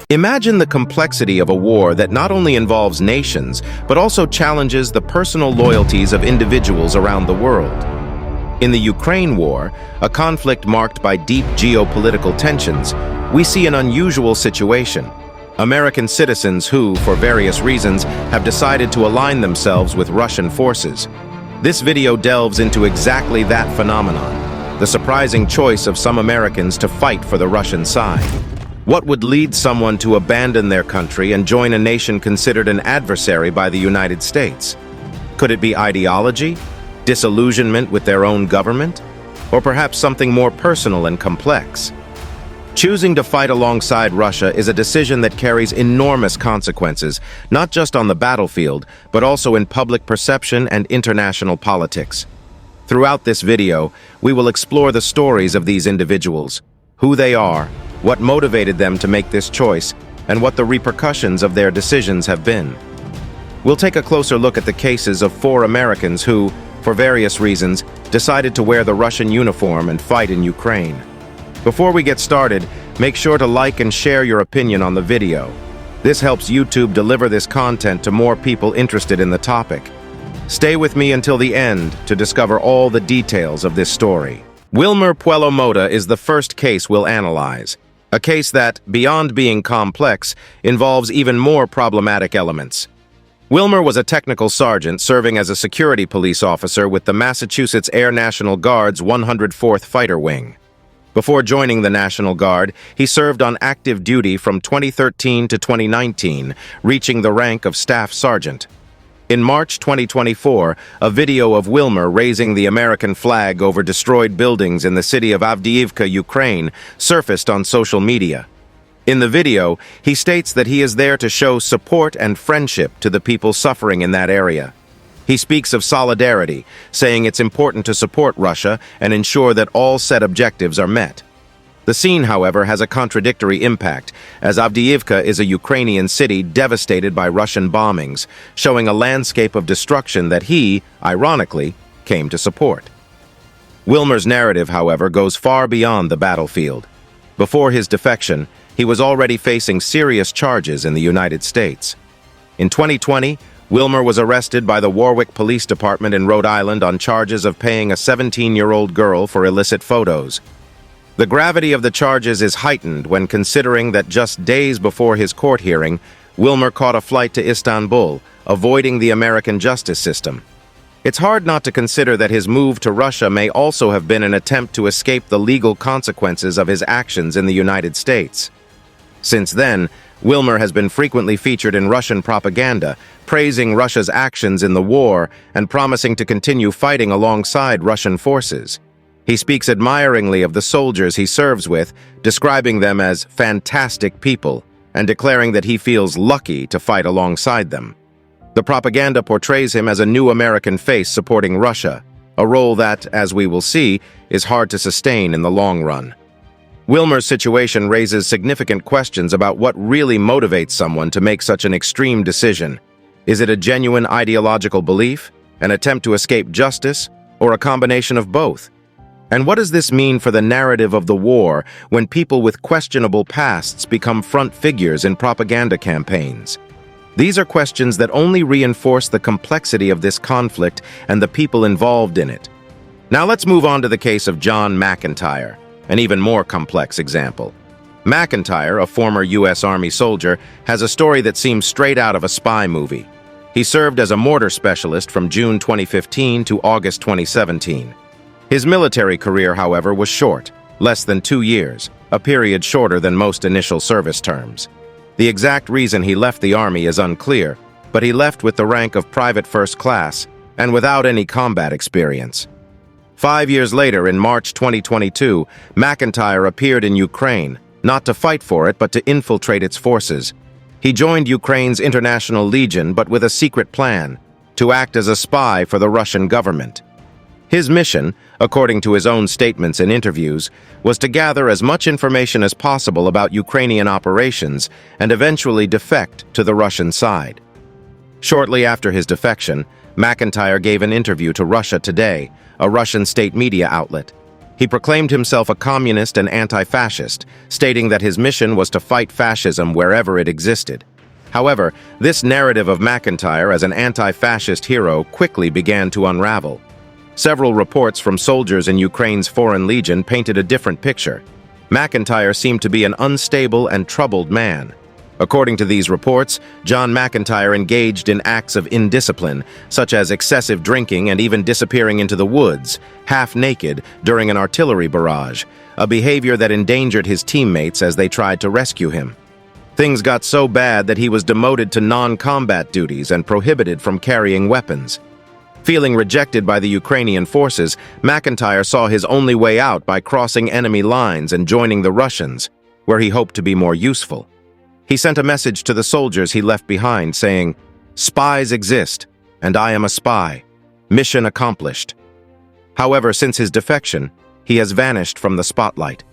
Imagine the complexity of a war that not only involves nations, but also challenges the personal loyalties of individuals around the world. In the Ukraine war, a conflict marked by deep geopolitical tensions, we see an unusual situation. American citizens who, for various reasons, have decided to align themselves with Russian forces. This video delves into exactly that phenomenon, the surprising choice of some Americans to fight for the Russian side. What would lead someone to abandon their country and join a nation considered an adversary by the United States? Could it be ideology, disillusionment with their own government, or perhaps something more personal and complex? Choosing to fight alongside Russia is a decision that carries enormous consequences, not just on the battlefield, but also in public perception and international politics. Throughout this video, we will explore the stories of these individuals, who they are, what motivated them to make this choice, and what the repercussions of their decisions have been. We'll take a closer look at the cases of 4 Americans who, for various reasons, decided to wear the Russian uniform and fight in Ukraine. Before we get started, make sure to like and share your opinion on the video. This helps YouTube deliver this content to more people interested in the topic. Stay with me until the end to discover all the details of this story. Wilmer Puello-Mota is the first case we'll analyze. A case that, beyond being complex, involves even more problematic elements. Wilmer was a technical sergeant serving as a security police officer with the Massachusetts Air National Guard's 104th Fighter Wing. Before joining the National Guard, he served on active duty from 2013 to 2019, reaching the rank of Staff Sergeant. In March 2024, a video of Wilmer raising the American flag over destroyed buildings in the city of Avdiivka, Ukraine, surfaced on social media. In the video, he states that he is there to show support and friendship to the people suffering in that area. He speaks of solidarity, saying it's important to support Russia and ensure that all set objectives are met. The scene, however, has a contradictory impact, as Avdiivka is a Ukrainian city devastated by Russian bombings, showing a landscape of destruction that he, ironically, came to support. Wilmer's narrative, however, goes far beyond the battlefield. Before his defection, he was already facing serious charges in the United States. In 2020, Wilmer was arrested by the Warwick Police Department in Rhode Island on charges of paying a 17-year-old girl for illicit photos. The gravity of the charges is heightened when considering that just days before his court hearing, Wilmer caught a flight to Istanbul, avoiding the American justice system. It's hard not to consider that his move to Russia may also have been an attempt to escape the legal consequences of his actions in the United States. Since then, Wilmer has been frequently featured in Russian propaganda, praising Russia's actions in the war and promising to continue fighting alongside Russian forces. He speaks admiringly of the soldiers he serves with, describing them as fantastic people, and declaring that he feels lucky to fight alongside them. The propaganda portrays him as a new American face supporting Russia, a role that, as we will see, is hard to sustain in the long run. Wilmer's situation raises significant questions about what really motivates someone to make such an extreme decision. Is it a genuine ideological belief, an attempt to escape justice, or a combination of both? And what does this mean for the narrative of the war when people with questionable pasts become front figures in propaganda campaigns? These are questions that only reinforce the complexity of this conflict and the people involved in it. Now let's move on to the case of John MacIntyre, an even more complex example. MacIntyre, a former U.S. Army soldier, has a story that seems straight out of a spy movie. He served as a mortar specialist from June 2015 to August 2017. His military career, however, was short, less than 2 years, a period shorter than most initial service terms. The exact reason he left the Army is unclear, but he left with the rank of Private First Class and without any combat experience. 5 years later, in March 2022, MacIntyre appeared in Ukraine, not to fight for it, but to infiltrate its forces. He joined Ukraine's International Legion, but with a secret plan, to act as a spy for the Russian government. His mission, according to his own statements and interviews, was to gather as much information as possible about Ukrainian operations and eventually defect to the Russian side. Shortly after his defection, MacIntyre gave an interview to Russia Today, a Russian state media outlet. He proclaimed himself a communist and anti-fascist, stating that his mission was to fight fascism wherever it existed. However, this narrative of MacIntyre as an anti-fascist hero quickly began to unravel. Several reports from soldiers in Ukraine's Foreign Legion painted a different picture. MacIntyre seemed to be an unstable and troubled man. According to these reports, John MacIntyre engaged in acts of indiscipline, such as excessive drinking and even disappearing into the woods, half-naked, during an artillery barrage, a behavior that endangered his teammates as they tried to rescue him. Things got so bad that he was demoted to non-combat duties and prohibited from carrying weapons. Feeling rejected by the Ukrainian forces, MacIntyre saw his only way out by crossing enemy lines and joining the Russians, where he hoped to be more useful. He sent a message to the soldiers he left behind saying, "Spies exist, and I am a spy. Mission accomplished." However, since his defection, he has vanished from the spotlight.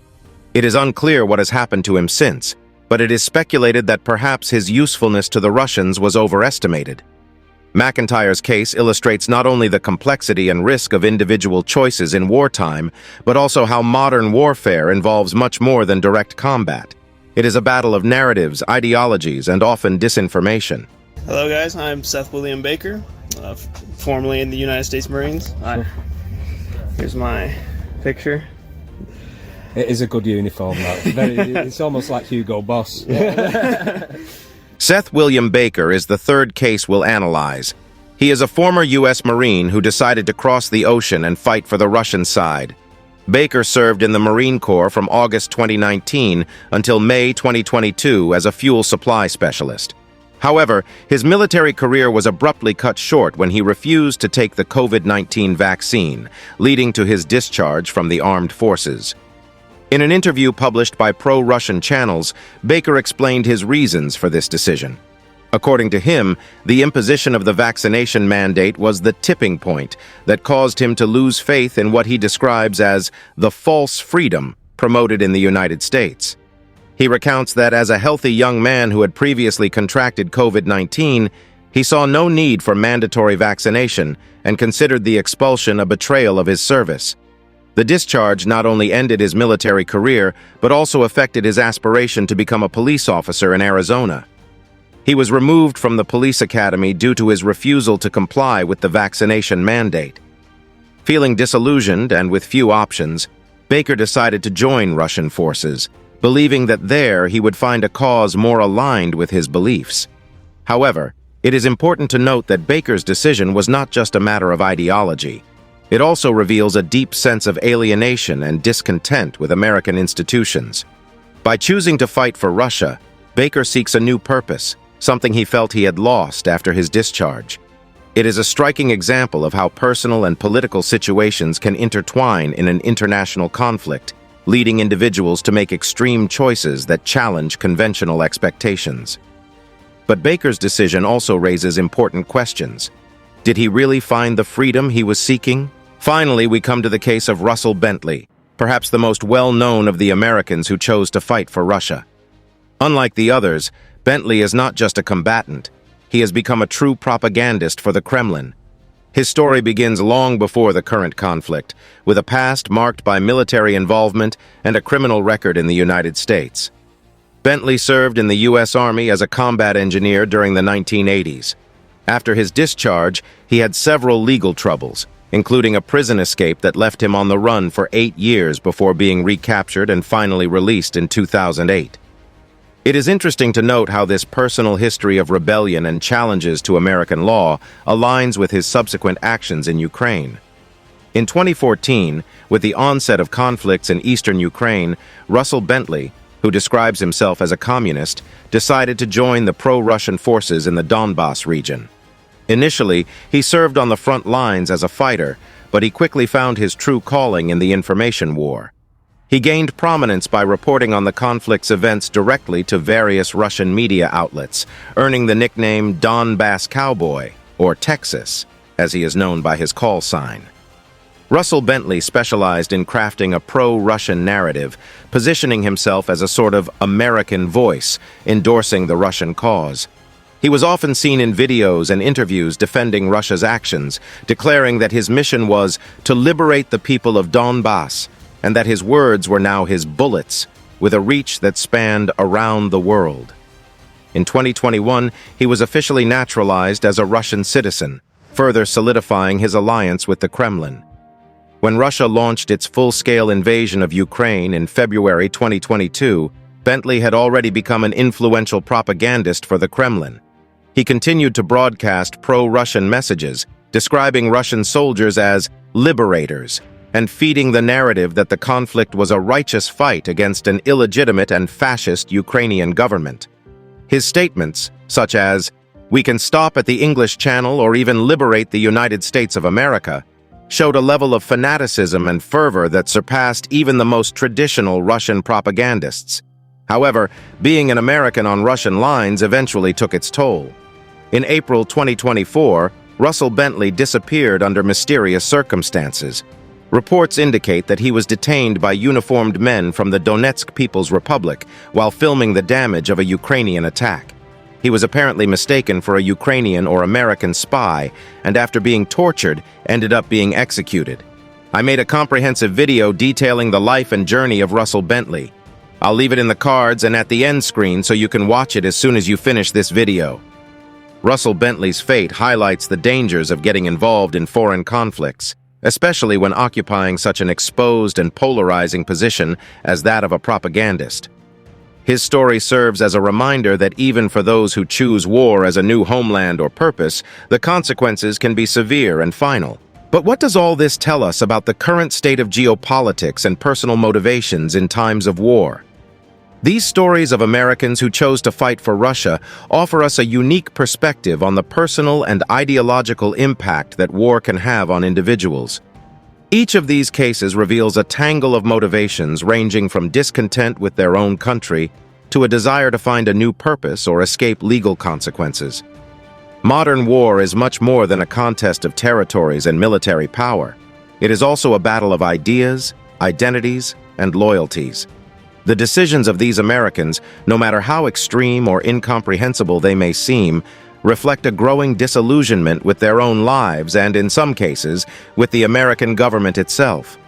It is unclear what has happened to him since, but it is speculated that perhaps his usefulness to the Russians was overestimated. MacIntyre's case illustrates not only the complexity and risk of individual choices in wartime, but also how modern warfare involves much more than direct combat. It is a battle of narratives, ideologies, and often disinformation. Hello guys, I'm Seth William Baker, formerly in the United States Marines. Here's my picture. It is a good uniform, that. It's almost like Hugo Boss. Seth William Baker is the third case we'll analyze. He is a former U.S. Marine who decided to cross the ocean and fight for the Russian side. Baker served in the Marine Corps from August 2019 until May 2022 as a fuel supply specialist. However, his military career was abruptly cut short when he refused to take the COVID-19 vaccine, leading to his discharge from the armed forces. In an interview published by pro-Russian channels, Baker explained his reasons for this decision. According to him, the imposition of the vaccination mandate was the tipping point that caused him to lose faith in what he describes as the false freedom promoted in the United States. He recounts that as a healthy young man who had previously contracted COVID-19, he saw no need for mandatory vaccination and considered the expulsion a betrayal of his service. The discharge not only ended his military career, but also affected his aspiration to become a police officer in Arizona. He was removed from the police academy due to his refusal to comply with the vaccination mandate. Feeling disillusioned and with few options, Baker decided to join Russian forces, believing that there he would find a cause more aligned with his beliefs. However, it is important to note that Baker's decision was not just a matter of ideology. It also reveals a deep sense of alienation and discontent with American institutions. By choosing to fight for Russia, Baker seeks a new purpose, something he felt he had lost after his discharge. It is a striking example of how personal and political situations can intertwine in an international conflict, leading individuals to make extreme choices that challenge conventional expectations. But Baker's decision also raises important questions. Did he really find the freedom he was seeking? Finally, we come to the case of Russell Bentley, perhaps the most well-known of the Americans who chose to fight for Russia. Unlike the others, Bentley is not just a combatant. He has become a true propagandist for the Kremlin. His story begins long before the current conflict, with a past marked by military involvement and a criminal record in the United States. Bentley served in the U.S. Army as a combat engineer during the 1980s. After his discharge, he had several legal troubles, including a prison escape that left him on the run for 8 years before being recaptured and finally released in 2008. It is interesting to note how this personal history of rebellion and challenges to American law aligns with his subsequent actions in Ukraine. In 2014, with the onset of conflicts in eastern Ukraine, Russell Bentley, who describes himself as a communist, decided to join the pro-Russian forces in the Donbas region. Initially, he served on the front lines as a fighter, but he quickly found his true calling in the information war. He gained prominence by reporting on the conflict's events directly to various Russian media outlets, earning the nickname Donbass Cowboy, or Texas, as he is known by his call sign. Russell Bentley specialized in crafting a pro-Russian narrative, positioning himself as a sort of American voice, endorsing the Russian cause. He was often seen in videos and interviews defending Russia's actions, declaring that his mission was to liberate the people of Donbass, and that his words were now his bullets, with a reach that spanned around the world. In 2021, he was officially naturalized as a Russian citizen, further solidifying his alliance with the Kremlin. When Russia launched its full-scale invasion of Ukraine in February 2022, Bentley had already become an influential propagandist for the Kremlin. He continued to broadcast pro-Russian messages, describing Russian soldiers as liberators, and feeding the narrative that the conflict was a righteous fight against an illegitimate and fascist Ukrainian government. His statements, such as, "We can stop at the English Channel or even liberate the United States of America," showed a level of fanaticism and fervor that surpassed even the most traditional Russian propagandists. However, being an American on Russian lines eventually took its toll. In April 2024, Russell Bentley disappeared under mysterious circumstances. Reports indicate that he was detained by uniformed men from the Donetsk People's Republic while filming the damage of a Ukrainian attack. He was apparently mistaken for a Ukrainian or American spy, and after being tortured, ended up being executed. I made a comprehensive video detailing the life and journey of Russell Bentley. I'll leave it in the cards and at the end screen so you can watch it as soon as you finish this video. Russell Bentley's fate highlights the dangers of getting involved in foreign conflicts, especially when occupying such an exposed and polarizing position as that of a propagandist. His story serves as a reminder that even for those who choose war as a new homeland or purpose, the consequences can be severe and final. But what does all this tell us about the current state of geopolitics and personal motivations in times of war? These stories of Americans who chose to fight for Russia offer us a unique perspective on the personal and ideological impact that war can have on individuals. Each of these cases reveals a tangle of motivations ranging from discontent with their own country to a desire to find a new purpose or escape legal consequences. Modern war is much more than a contest of territories and military power. It is also a battle of ideas, identities, and loyalties. The decisions of these Americans, no matter how extreme or incomprehensible they may seem, reflect a growing disillusionment with their own lives and, in some cases, with the American government itself.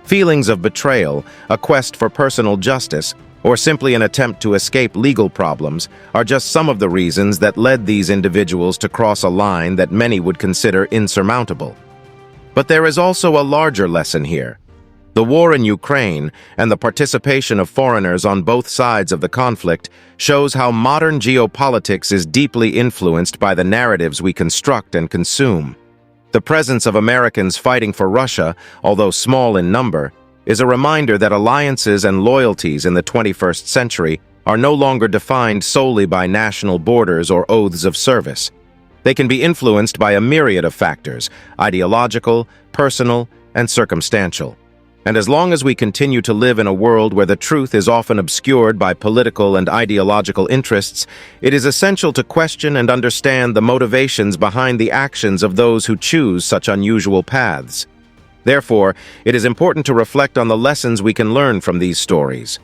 Feelings of betrayal, a quest for personal justice, or simply an attempt to escape legal problems are just some of the reasons that led these individuals to cross a line that many would consider insurmountable. But there is also a larger lesson here. The war in Ukraine and the participation of foreigners on both sides of the conflict shows how modern geopolitics is deeply influenced by the narratives we construct and consume. The presence of Americans fighting for Russia, although small in number, is a reminder that alliances and loyalties in the 21st century are no longer defined solely by national borders or oaths of service. They can be influenced by a myriad of factors, ideological, personal, and circumstantial. And as long as we continue to live in a world where the truth is often obscured by political and ideological interests, it is essential to question and understand the motivations behind the actions of those who choose such unusual paths. Therefore, it is important to reflect on the lessons we can learn from these stories.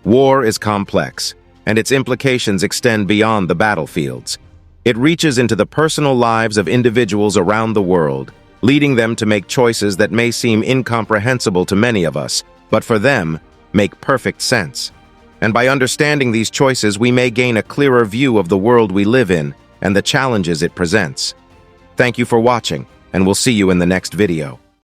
War is complex, and its implications extend beyond the battlefields. It reaches into the personal lives of individuals around the world, leading them to make choices that may seem incomprehensible to many of us, but for them, make perfect sense. And by understanding these choices, we may gain a clearer view of the world we live in and the challenges it presents. Thank you for watching, and we'll see you in the next video.